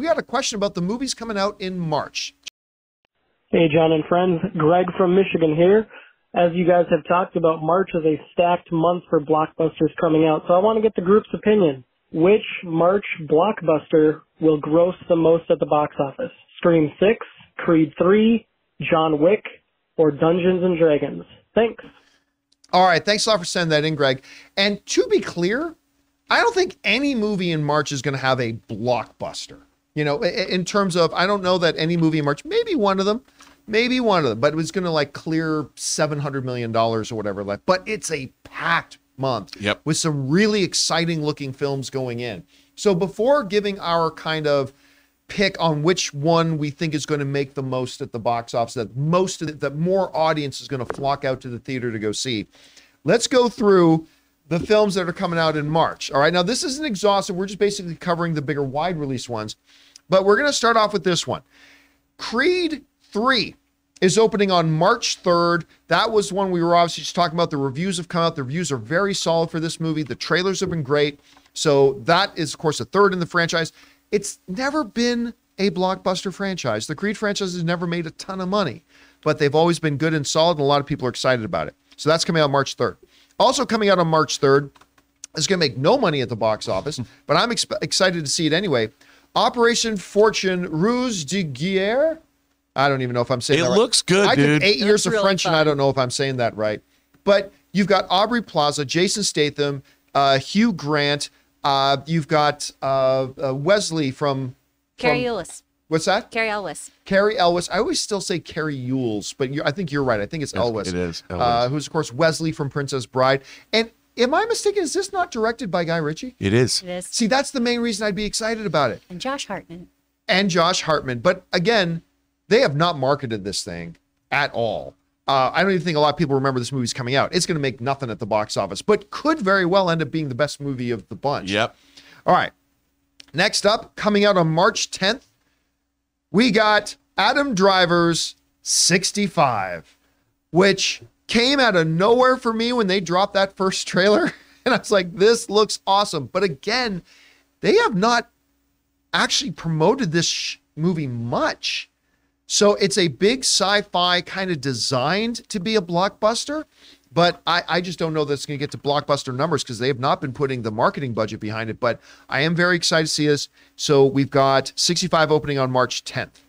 we got a question about the movies coming out in March. Hey, John and friends. Greg from Michigan here. As you guys have talked about, March is a stacked month for blockbusters coming out, so I want to get the group's opinion. Which March blockbuster will gross the most at the box office? Scream 6, Creed 3, John Wick, or Dungeons and Dragons? Thanks. All right, thanks a lot for sending that in, Greg. And to be clear, I don't think any movie in March is going to have a blockbuster. You know, in terms of, I don't know that any movie in March, maybe one of them, but it was going to like clear $700 million or whatever. But it's a packed month with some really exciting looking films going in. So before giving our kind of pick on which one we think is going to make the most at the box office, that more audience is going to flock out to the theater to go see, let's go through the films that are coming out in March. All right, now this isn't exhaustive. We're just basically covering the bigger wide release ones. But we're going to start off with this one. Creed 3 is opening on March 3rd. That was one we were obviously just talking about. The reviews have come out. The reviews are very solid for this movie. The trailers have been great. So that is, of course, a third in the franchise. It's never been a blockbuster franchise. The Creed franchise has never made a ton of money, but they've always been good and solid, and a lot of people are excited about it. So that's coming out March 3rd. Also coming out on March 3rd, it's going to make no money at the box office, but I'm excited to see it anyway. Operation Fortune Ruse de Guerre. I don't even know if I'm saying that right. It looks good, dude. I took 8 years of French, and I don't know if I'm saying that right. But you've got Aubrey Plaza, Jason Statham, Hugh Grant. You've got Wesley from... Carrie Ellis. What's that? Carrie Ellis. Carrie Ellis. I always still say Carrie Ewells, but I think you're right. I think it's Ellis. It is. Ellis. Who's, of course, Wesley from Princess Bride. And am I mistaken? Is this not directed by Guy Ritchie? It is. It is. See, that's the main reason I'd be excited about it. And Josh Hartnett. But again, they have not marketed this thing at all. I don't even think a lot of people remember this movie's coming out. It's going to make nothing at the box office, but could very well end up being the best movie of the bunch. Yep. All right. Next up, coming out on March 10th, we got Adam Driver's 65, which came out of nowhere for me when they dropped that first trailer. And I was like, this looks awesome. But again, they have not actually promoted this movie much. So it's a big sci-fi kind of designed to be a blockbuster. But I just don't know that it's going to get to blockbuster numbers because they have not been putting the marketing budget behind it. But I am very excited to see this. So we've got 65 opening on March 10th.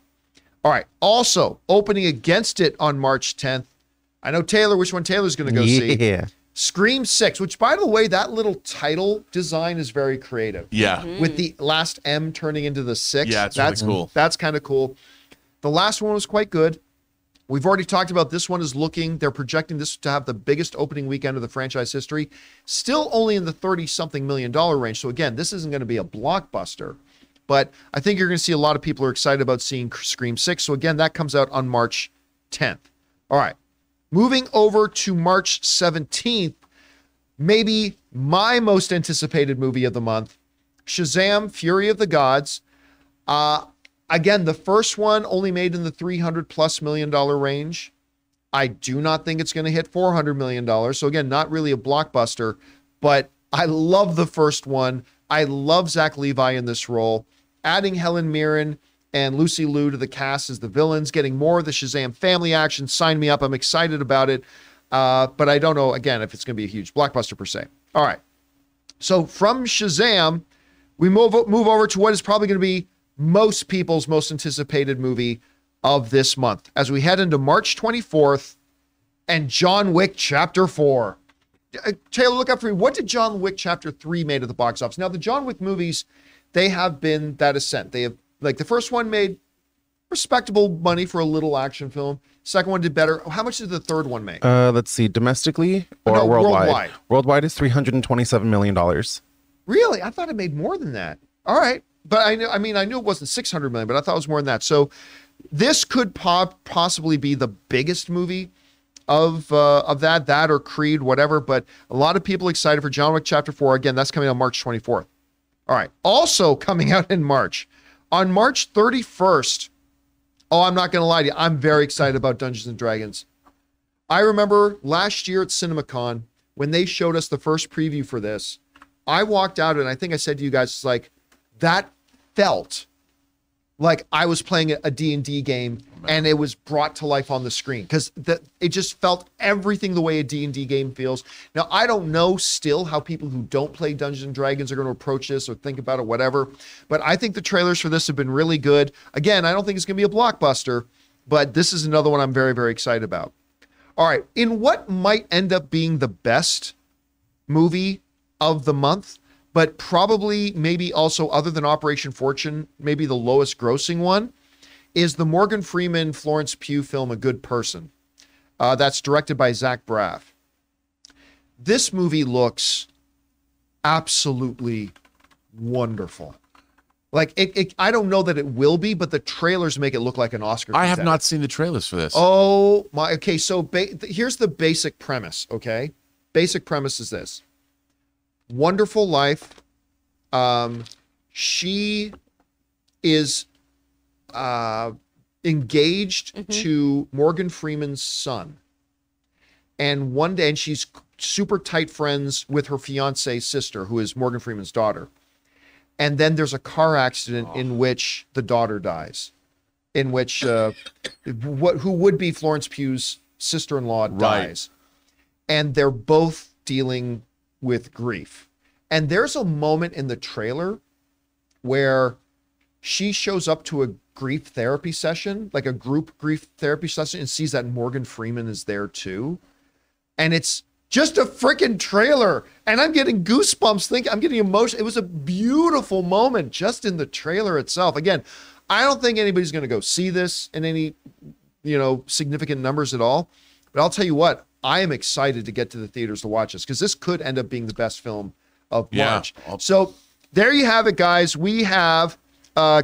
All right. Also opening against it on March 10th. I know Taylor, which one Taylor's going to go see. Yeah. Scream 6, which, by the way, that little title design is very creative. Yeah. With the last M turning into the 6. Yeah, that's really cool. That's kind of cool. The last one was quite good. We've already talked about this one is looking, they're projecting this to have the biggest opening weekend of the franchise history. Still only in the $30-something million range. So again, this isn't going to be a blockbuster. But I think you're going to see a lot of people are excited about seeing Scream 6. So again, that comes out on March 10th. All right. Moving over to March 17th, maybe my most anticipated movie of the month, Shazam! Fury of the Gods. Again, the first one only made in the $300+ million range. I do not think it's going to hit $400 million. So again, not really a blockbuster, but I love the first one. I love Zach Levi in this role. Adding Helen Mirren and Lucy Liu to the cast as the villains, getting more of the Shazam family action. Sign me up. I'm excited about it. But I don't know, again, if it's going to be a huge blockbuster per se. All right. So from Shazam, we move over to what is probably going to be most people's most anticipated movie of this month as we head into March 24th and John Wick Chapter 4. Taylor, look up for me. What did John Wick Chapter 3 made at the box office? Now, the John Wick movies, they have been that ascent. They have, like, the first one made respectable money for a little action film. Second one did better. How much did the third one make? Let's see, domestically or worldwide? Worldwide is $327 million. Really? I thought it made more than that. All right. But I knew it wasn't 600 million, but I thought it was more than that. So this could possibly be the biggest movie of that or Creed, whatever. But a lot of people excited for John Wick Chapter 4. Again, that's coming out March 24th. All right. Also coming out in March, on March 31st. Oh, I'm not going to lie to you. I'm very excited about Dungeons and Dragons. I remember last year at CinemaCon when they showed us the first preview for this. I walked out and I think I said to you guys, it's like, that felt like I was playing a D&D game and it was brought to life on the screen, because it just felt everything the way a D&D game feels. Now, I don't know still how people who don't play Dungeons & Dragons are going to approach this or think about it, whatever, but I think the trailers for this have been really good. Again, I don't think it's going to be a blockbuster, but this is another one I'm very, very excited about. All right, in what might end up being the best movie of the month, but probably maybe also, other than Operation Fortune, maybe the lowest grossing one, is the Morgan Freeman, Florence Pugh film, A Good Person. That's directed by Zach Braff. This movie looks absolutely wonderful. Like, I don't know that it will be, but the trailers make it look like an Oscar contender. I have not seen the trailers for this. Oh, my. Okay, so here's the basic premise, okay? Basic premise is this. Wonderful life. She is engaged to Morgan Freeman's son. And one day, and she's super tight friends with her fiance's sister, who is Morgan Freeman's daughter. And then there's a car accident in which the daughter dies, in which who would be Florence Pugh's sister-in-law dies. And they're both dealing with grief. And there's a moment in the trailer where she shows up to a grief therapy session, like a group grief therapy session, and sees that Morgan Freeman is there too. And it's just a freaking trailer. And I'm getting goosebumps, I'm getting emotion. It was a beautiful moment just in the trailer itself. Again, I don't think anybody's going to go see this in any, significant numbers at all. But I'll tell you what, I am excited to get to the theaters to watch this, because this could end up being the best film of March. So there you have it, guys. We have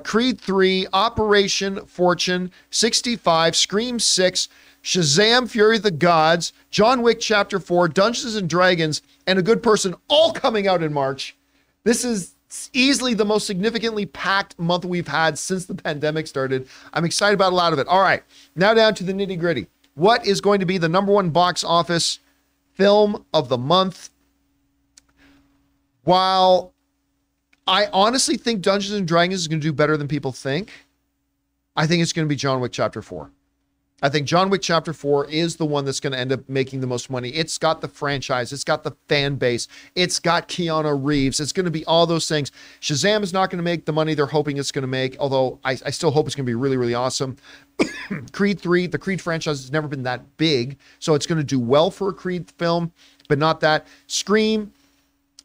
Creed 3, Operation Fortune, 65, Scream 6, Shazam, Fury of the Gods, John Wick Chapter 4, Dungeons & Dragons, and A Good Person, all coming out in March. This is easily the most significantly packed month we've had since the pandemic started. I'm excited about a lot of it. All right, now down to the nitty-gritty. What is going to be the #1 box office film of the month? While I honestly think Dungeons & Dragons is going to do better than people think, I think it's going to be John Wick Chapter 4. I think John Wick Chapter 4 is the one that's going to end up making the most money. It's got the franchise. It's got the fan base. It's got Keanu Reeves. It's going to be all those things. Shazam is not going to make the money they're hoping it's going to make, although I still hope it's going to be really, really awesome. Creed 3, the Creed franchise has never been that big, so it's going to do well for a Creed film, but not that. Scream,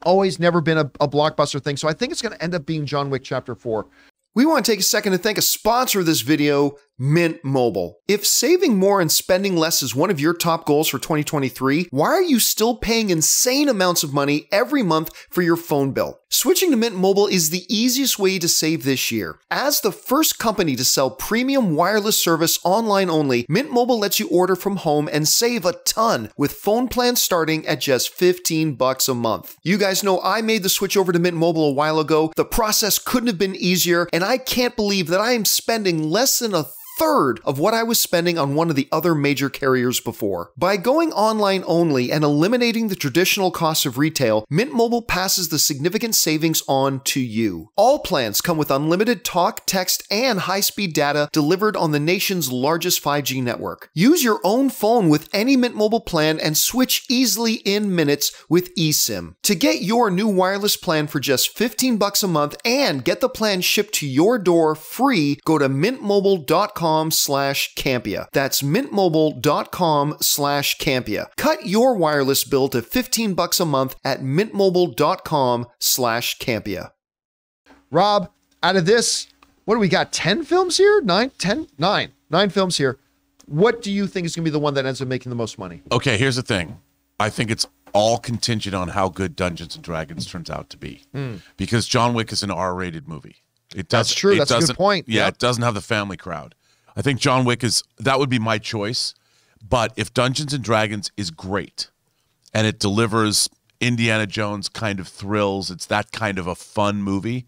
always never been a blockbuster thing, so I think it's going to end up being John Wick Chapter 4. We want to take a second to thank a sponsor of this video, Mint Mobile. If saving more and spending less is one of your top goals for 2023, why are you still paying insane amounts of money every month for your phone bill? Switching to Mint Mobile is the easiest way to save this year. As the first company to sell premium wireless service online only, Mint Mobile lets you order from home and save a ton with phone plans starting at just $15 a month. You guys know I made the switch over to Mint Mobile a while ago. The process couldn't have been easier, and I can't believe that I am spending less than a third of what I was spending on one of the other major carriers before. By going online only and eliminating the traditional costs of retail, Mint Mobile passes the significant savings on to you. All plans come with unlimited talk, text, and high-speed data delivered on the nation's largest 5G network. Use your own phone with any Mint Mobile plan and switch easily in minutes with eSIM. To get your new wireless plan for just $15 a month and get the plan shipped to your door free, go to mintmobile.com/Campea. That's mintmobile.com/Campea. Cut your wireless bill to $15 a month at mintmobile.com/Campea. Rob, out of this, what do we got? 10 films here? 9 films here. What do you think is going to be the one that ends up making the most money? Okay, here's the thing. I think it's all contingent on how good Dungeons & Dragons turns out to be. Because John Wick is an R-rated movie. That's true. That's a good point. Yeah, it doesn't have the family crowd. I think John Wick that would be my choice. But if Dungeons & Dragons is great and it delivers Indiana Jones kind of thrills, it's that kind of a fun movie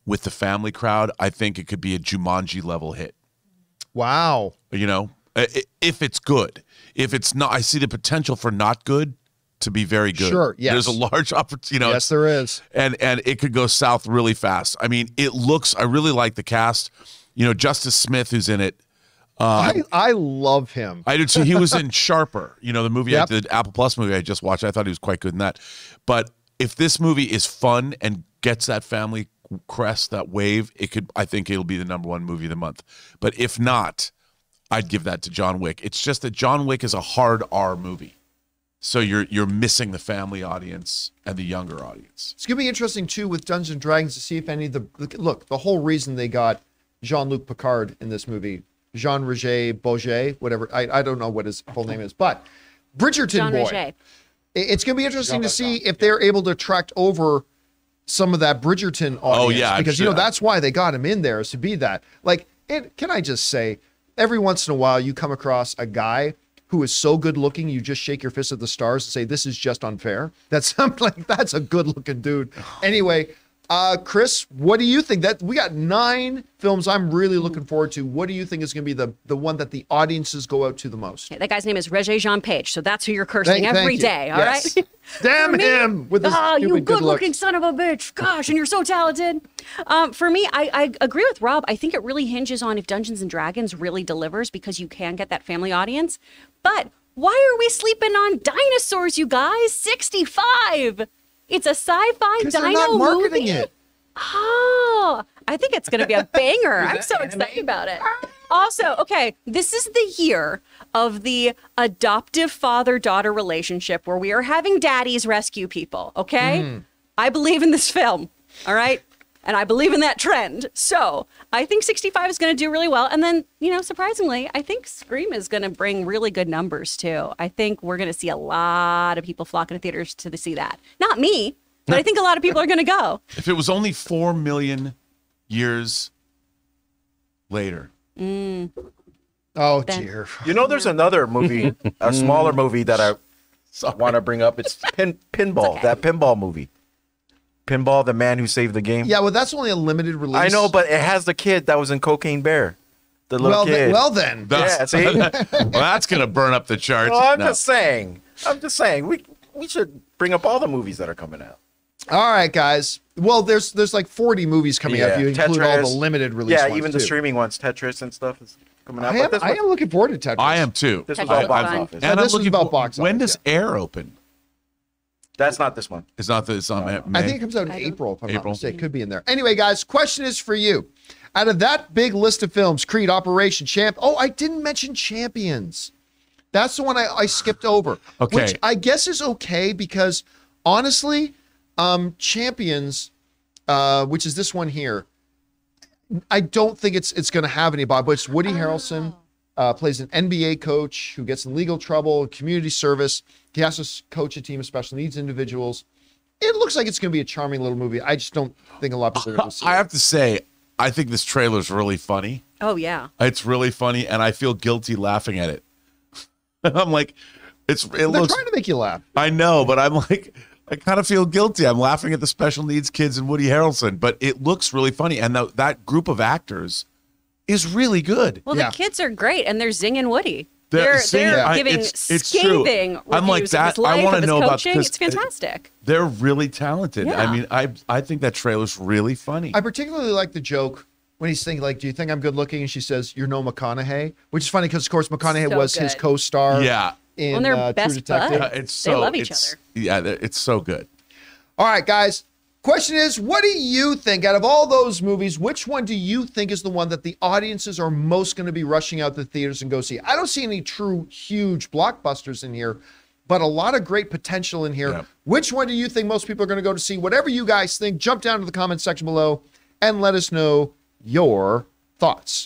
with the family crowd, I think it could be a Jumanji level hit. Wow. If it's good. If it's not, I see the potential for not good to be very good. Sure, yes. There's a large opportunity. Yes, there is. And it could go south really fast. I mean, I really like the cast. You know, Justice Smith, who's in it. I love him. I did too. He was in Sharper, you know, the movie Yep. the Apple Plus movie I just watched. I thought he was quite good in that. But if this movie is fun and gets that family crest, that wave, I think it'll be the #1 movie of the month. But if not, I'd give that to John Wick. It's just that John Wick is a hard R movie. So you're missing the family audience and the younger audience. It's going to be interesting, too, with Dungeons and Dragons to see if any of the whole reason they got Jean-Luc Picard in this movie, Jean-Roger Bourget, whatever, I don't know what his full name is, but Bridgerton Jean boy. Roger. It's going to be interesting to see if they're able to attract over some of that Bridgerton audience. Oh, yeah, because, sure. that's why they got him in there, is to be that. Like, can I just say, every once in a while you come across a guy who is so good looking, you just shake your fist at the stars and say, this is just unfair. That's a good looking dude. Anyway, Chris, what do you think? That we got 9 films I'm really looking forward to. What do you think is going to be the one that the audiences go out to the most? Okay, that guy's name is Regé Jean Page, so that's who you're cursing every day. All Yes. right. Damn him with his you stupid good good-looking looks. son of a bitch! Gosh, and you're so talented. For me, I agree with Rob. I think it really hinges on if Dungeons and Dragons really delivers, because you can get that family audience. But why are we sleeping on dinosaurs, you guys? 65. It's a sci-fi Because dino they're not marketing movie. it. Oh, I think it's going to be a banger. I'm so excited about it. Also, okay, this is the year of the adoptive father-daughter relationship where we are having daddies rescue people, okay? I believe in this film, all right? And I believe in that trend. So I think 65 is going to do really well. And then, surprisingly, I think Scream is going to bring really good numbers, too. I think we're going to see a lot of people flocking to theaters to see that. Not me, but I think a lot of people are going to go. If it was only 4 million years later. Oh, dear. There's another movie, a smaller movie that I want to bring up. It's Pinball, that pinball movie. Pinball, the man who saved the game. Yeah, well, that's only a limited release. I know, but it has the kid that was in Cocaine Bear. The little kid. Well then. Yeah, see? Well, that's going to burn up the charts. Well, I'm No. just saying. We should bring up all the movies that are coming out. All right, guys. Well, there's like 40 movies coming out. If you include all the limited release ones, even the too. streaming ones, Tetris and stuff is coming out. I am looking forward to Tetris. I am too. This was Tetris all box fun. office. And this I'm was looking about for- box When office, does Air open? That's not this one. It's not May. I think it comes out in April, if I'm not April. mistaken. Could be in there. Anyway, guys, question is for you. Out of that big list of films, Creed, Operation Champ. Oh, I didn't mention Champions. That's the one I skipped over. Okay. Which I guess is okay because, honestly, Champions, which is this one here, I don't think it's going to have anybody, but it's Woody Harrelson. Plays an NBA coach who gets in legal trouble, community service. He has to coach a team of special needs individuals. It looks like it's going to be a charming little movie. I just don't think a lot of people are going to see I it. have to say, I think this trailer is really funny. Oh, yeah. It's really funny, and I feel guilty laughing at it. I'm like, it They're looks. trying to make you laugh. I know, but I'm like, I kind of feel guilty. I'm laughing at the special needs kids and Woody Harrelson, but it looks really funny, and that group of actors is really good. Well, Yeah. the kids are great, and they're zinging Woody. They're They're singing- giving it's true. scathing reviews I'm like of that. his life, I want of to his know about coaching. this. It's fantastic. They're really talented. Yeah. I mean, I think that trailer's really funny. I particularly like the joke when he's saying, like, do you think I'm good looking? And she says, you're no McConaughey, which is funny because, of course, McConaughey So was his good. co-star Yeah. in Well, they're True best Detective. buds. It's so, They love each it's- other. Yeah, it's so good. All right, guys. Question is, what do you think out of all those movies, which one do you think is the one that the audiences are most going to be rushing out to theaters and go see? I don't see any true huge blockbusters in here, but a lot of great potential in here. Yeah. Which one do you think most people are going to go to see? Whatever you guys think, jump down to the comment section below and let us know your thoughts.